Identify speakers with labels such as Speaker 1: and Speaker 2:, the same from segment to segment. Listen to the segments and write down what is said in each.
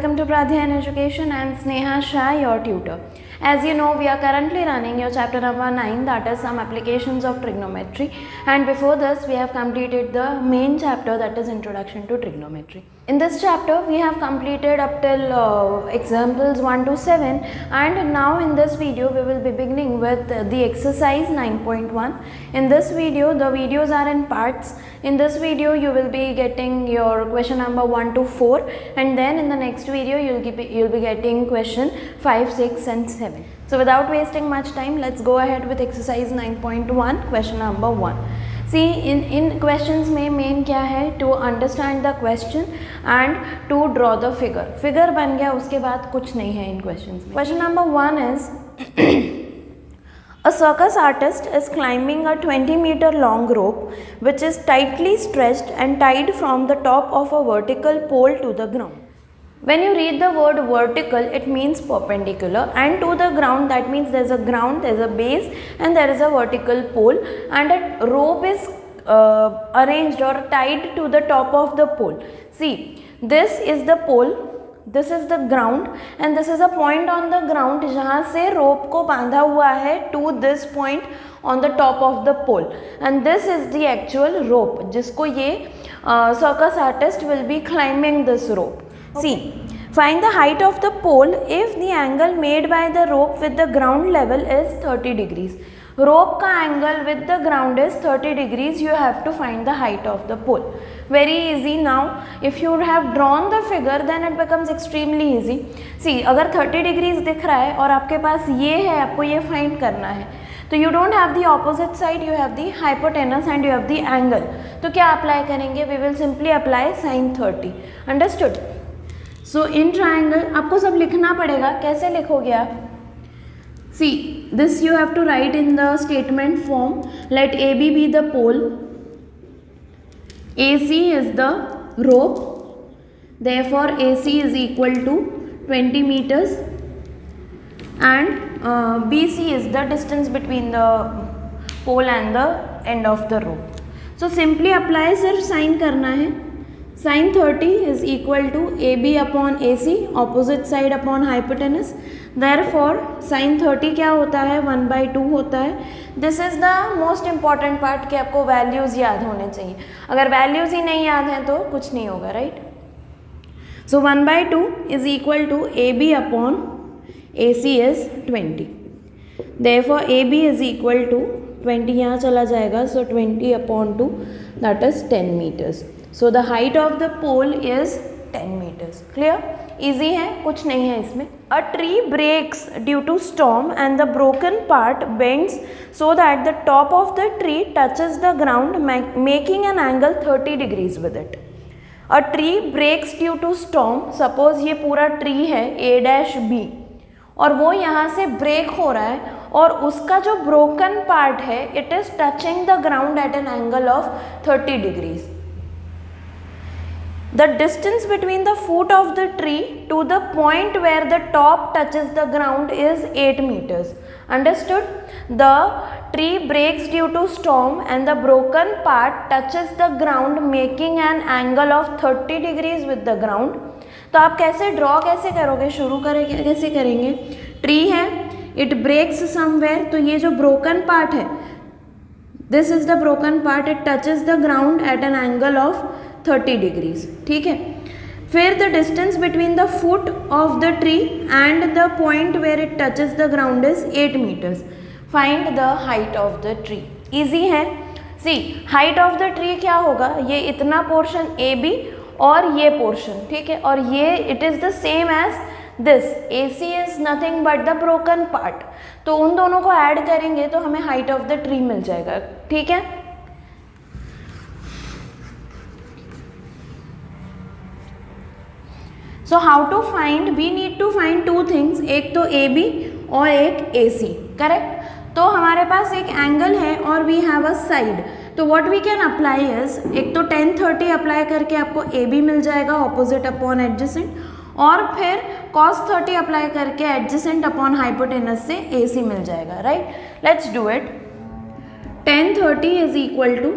Speaker 1: welcome to Pradhyan Education. I am Sneha Shah, your tutor. As you know, we are currently running your chapter number 9, that is some applications of trigonometry, and before this we have completed the main chapter, that is introduction to trigonometry. In this chapter we have completed up till examples 1 to 7, and now in this video we will be beginning with the exercise 9.1. In this video, the videos are in parts. In this video you will be getting your question number 1 to 4, and then in the next video you'll be getting question 5, 6 and 7. So without wasting much time, let's go ahead with exercise 9.1, question number 1. See, in questions में main क्या है, to understand the question and to draw the figure. Figure बन गया, उसके बाद कुछ नहीं है in questions में. Question number 1 is a circus artist is climbing a 20-meter long rope which is tightly stretched and tied from the top of a vertical pole to the ground. When you read the word vertical, it means perpendicular, and to the ground, that means there is a ground, there is a base and there is a vertical pole, and a rope is arranged or tied to the top of the pole. See, this is the pole, this is the ground, and this is a point on the ground जहाँ से rope को बांधा हुआ है to this point on the top of the pole, and this is the actual rope जिसको ये circus artist will be climbing this rope. See, find the height of the pole if the angle made by the rope with the ground level is 30 degrees. Rope का angle with the ground is 30 degrees. You have to find the height of the pole. Very easy. Now, if you have drawn the figure, then it becomes extremely easy. See, अगर 30 degrees दिख रहा है और आपके पास ये है, आपको ये find करना है, तो you don't have the opposite side, you have the hypotenuse and you have the angle. तो क्या apply करेंगे? We will simply apply sin 30. Understood? So in triangle आपको सब लिखना पड़ेगा. कैसे लिखोगे आप? See, this you have to write in the statement form. Let AB be the pole, AC is the rope, therefore AC is equal to 20 meters, and BC is the distance between the pole and the end of the rope. So simply apply, सिर्फ sin करना है. Sin 30 is equal to AB upon AC, opposite side upon hypotenuse. Therefore, sin 30 क्या होता है? 1/2 होता है. This is the most important part कि आपको values याद होने चाहिए. अगर values ही नहीं याद हैं तो कुछ नहीं होगा, right? So 1/2 is equal to AB upon AC is 20. Therefore, AB is equal to 20, यहाँ चला जाएगा, so 20 upon 2, that is 10 meters. So the height of the pole is 10 meters. Clear? Easy है, कुछ नहीं है इसमें. A tree breaks due to storm and the broken part bends so that the top of the tree touches the ground, making an angle 30 degrees with it. A tree breaks due to storm. Suppose ये पूरा tree है A-B और वो यहाँ से break हो रहा है और उसका जो broken part है, it is touching the ground at an angle of 30 degrees. The distance between the foot of the tree to the point where the top touches the ground is 8 meters. Understood? The tree breaks due to storm and the broken part touches the ground, making an angle of 30 degrees with the ground. तो आप कैसे draw कैसे करोगे? शुरू करेंगे कैसे करेंगे? Tree है, इट ब्रेक्स समवेयर, तो ये जो ब्रोकन पार्ट है, this is the broken part, it touches the ground at an angle of 30 degrees. ठीक है. फिर the distance between the foot of the tree and the point where it touches the ground is 8 meters. Find the height of the tree. Easy है. See, height of the tree क्या होगा? ये इतना portion A B और ये portion, ठीक है, और ये it is the same as this. A C is nothing but the broken part. तो उन दोनों को ऐड करेंगे तो हमें हाइट ऑफ द ट्री मिल जाएगा. ठीक है. So how to find? We need to find two things. एक तो AB और एक AC. करेक्ट. तो हमारे पास एक एंगल है और वी हैव अ साइड. तो what we can apply is, एक तो tan 30 अप्लाई करके आपको AB मिल जाएगा, ऑपोजिट अपॉन एडजेसेंट, और फिर cos 30 अप्लाई करके एडजेसेंट अपॉन हाइपोटेनस से AC मिल जाएगा. Right. Let's do it. tan 30 is equal to,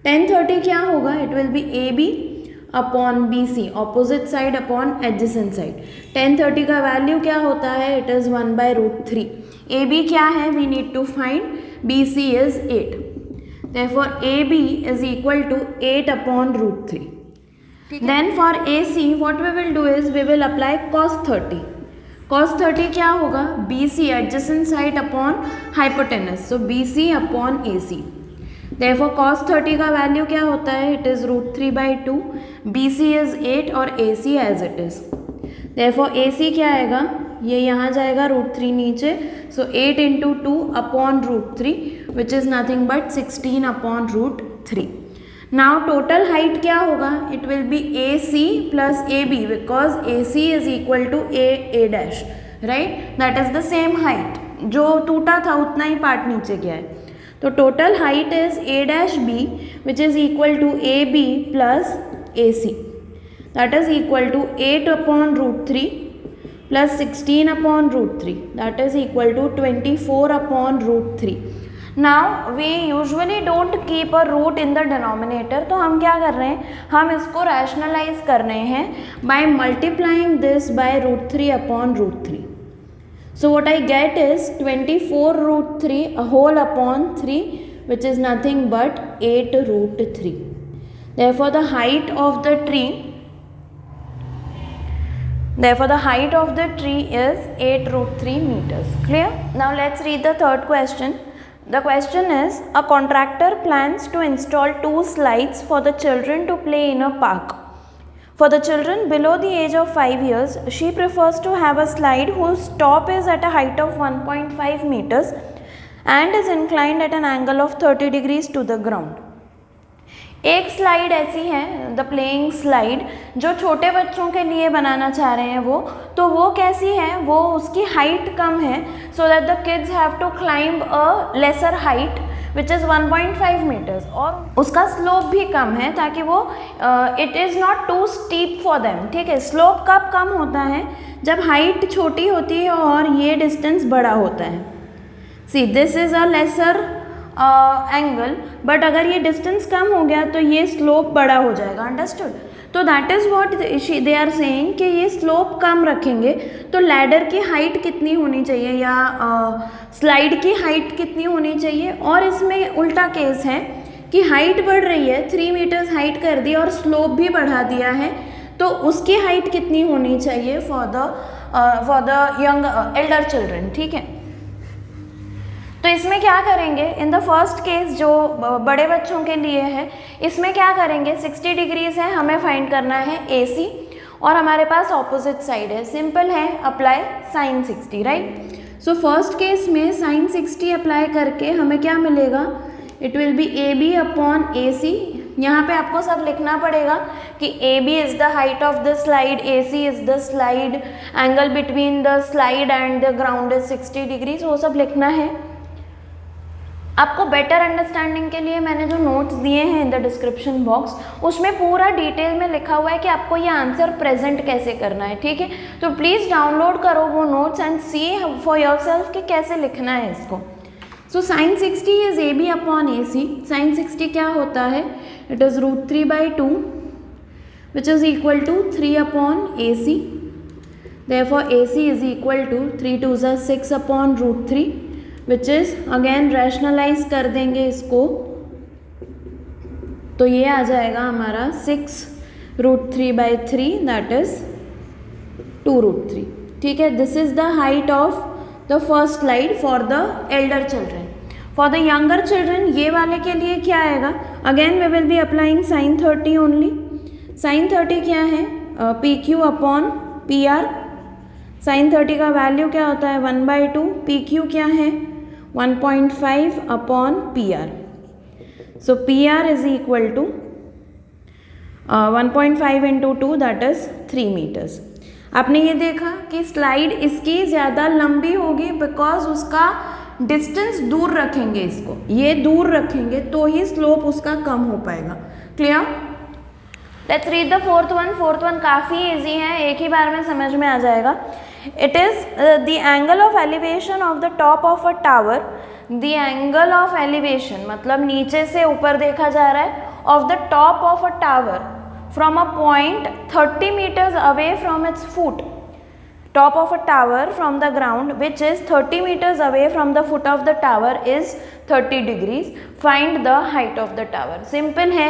Speaker 1: tan 30 क्या होगा? It will be AB upon BC, opposite side upon adjacent side. tan 30 का वैल्यू क्या होता है? It is 1/√3। AB क्या है? We need to find, BC is 8, therefore AB is equal to 8/√3. Then for AC what we will do is we will apply cos 30. cos 30 क्या होगा? BC adjacent side upon hypotenuse, so BC upon AC. Therefore cos 30 का value क्या होता है? It is √3/2, BC is 8 और AC as it is. Therefore AC क्या आएगा? ये यहाँ जाएगा √3 नीचे, so 8 × 2 upon √3 which is nothing but 16 upon √3। Now total height क्या होगा? It will be AC plus AB because AC is equal to A dash, right? That is the same height, जो टूटा था उतना ही पार्ट नीचे गया है। तो total height is A dash B which is equal to AB plus AC, that is equal to 8/√3 plus 16/√3, that is equal to 24/√3. Now we usually don't keep a root in the denominator, तो हम क्या कर रहे हैं? हम इसको rationalize कर रहे हैं by multiplying this by √3/√3. So what I get is 24√3 whole upon 3 which is nothing but 8√3. Therefore the height of the tree is 8√3 meters. Clear? Now let's read the third question. The question is, a contractor plans to install 2 slides for the children to play in a park. For the children below the age of 5 years, she prefers to have a slide whose top is at a height of 1.5 meters and is inclined at an angle of 30 degrees to the ground. एक slide ऐसी है, the playing slide, जो छोटे बच्चों के लिए बनाना चाह रहे हैं वो कैसी है? वो उसकी हाइट कम है, so that the kids have to climb a lesser height which is 1.5 metres, और उसका स्लोप भी कम है ताकि वो it is not too steep for them. ठीक है, स्लोप कब कम होता है? जब हाइट छोटी होती है और ये डिस्टेंस बड़ा होता है। See this is a lesser angle, but अगर ये डिस्टेंस कम हो गया तो ये स्लोप बड़ा हो जाएगा। अंडरस्टूड? तो that is what they are saying कि ये स्लोप कम रखेंगे, तो लैडर की हाइट कितनी होनी चाहिए या स्लाइड की हाइट कितनी होनी चाहिए? और इसमें उल्टा केस है कि हाइट बढ़ रही है, 3 मीटर्स हाइट कर दी और स्लोप भी बढ़ा दिया है, तो उसकी हाइट कितनी होनी चाहिए for the young Elder children. ठीक है, तो इसमें क्या करेंगे? इन द फर्स्ट केस जो बड़े बच्चों के लिए है, इसमें क्या करेंगे? 60 डिग्रीज है, हमें फाइंड करना है AC, और हमारे पास ऑपोजिट साइड है। सिंपल है, apply sin 60, right? So first case में sin 60 अप्लाई करके हमें क्या मिलेगा? It will be AB upon AC। यहाँ पे आपको सब लिखना पड़ेगा कि AB is the height of the slide, AC is the slide, angle between the slide and the ground is 60 degrees, वो सब लिखना है। आपको बेटर अंडरस्टैंडिंग के लिए मैंने जो नोट्स दिए हैं इन द डिस्क्रिप्शन बॉक्स, उसमें पूरा डिटेल में लिखा हुआ है कि आपको ये आंसर प्रेजेंट कैसे करना है। ठीक है, तो प्लीज़ डाउनलोड करो वो notes and see for yourself कि कैसे लिखना है इसको। So sin 60 is AB upon AC। sin 60 क्या होता है? It is √3/2 which is equal to 3 upon AC। Therefore AC is equal to 3 2 6 upon √3 which is again rationalise कर देंगे इसको, तो ये आ जाएगा हमारा 6√3/3 दैट इज़ 2√3। ठीक है, this is the height of the first slide for the elder children. For the younger children ये वाले के लिए क्या आएगा? Again we will be applying sin 30 only. sin 30 क्या है? PQ upon PR। sin 30 का वैल्यू क्या होता है? 1/2। PQ क्या है? 1.5 upon PR। So PR is equal to 1.5 × 2 that is 3 metres. आपने ये देखा कि स्लाइड इसकी ज़्यादा लंबी होगी बिकॉज उसका डिस्टेंस दूर रखेंगे, इसको ये दूर रखेंगे तो ही स्लोप उसका कम हो पाएगा। Clear? Let's read the fourth one. Fourth one काफ़ी ईजी है, एक ही बार में समझ में आ जाएगा। It is the angle of elevation of the top of a tower. The angle of elevation मतलब नीचे से ऊपर देखा जा रहा है, of the top of a tower from a point 30 meters away from its foot. Top of a tower from the ground which is 30 meters away from the foot of the tower is 30 degrees. Find the height of the tower. Simple है,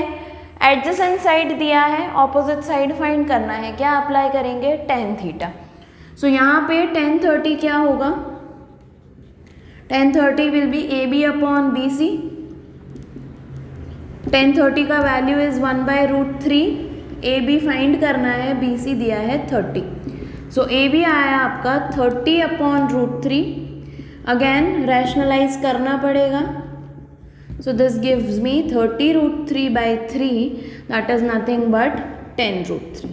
Speaker 1: adjacent side दिया है, opposite side find करना है. क्या apply करेंगे? tan theta. सो यहाँ पे tan 30 क्या होगा? tan 30 will be AB upon BC. tan 30 का वैल्यू इज 1/√3. AB फाइंड करना है, BC दिया है 30. सो AB आया आपका 30 अपॉन √3. अगेन रैशनलाइज करना पड़ेगा. So this gives me 30√3/3, that is nothing but 10√3.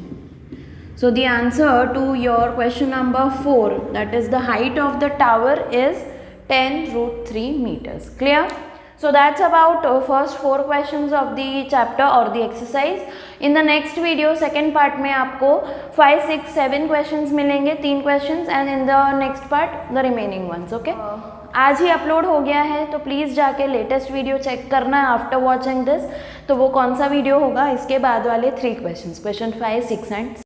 Speaker 1: So the answer to your question number 4, that is the height of the tower is 10√3 meters. Clear? So that's about first 4 questions of the chapter or the exercise. In the next video second part में आपको 5, 6, 7 questions मिलेंगे, 3 questions, and in the next part the remaining ones. Okay? आज ही upload हो गया है तो please जाके latest video check करना आफ्टर वॉचिंग दिस. तो वो कौन सा वीडियो होगा? इसके बाद वाले 3 questions, question 5, 6 and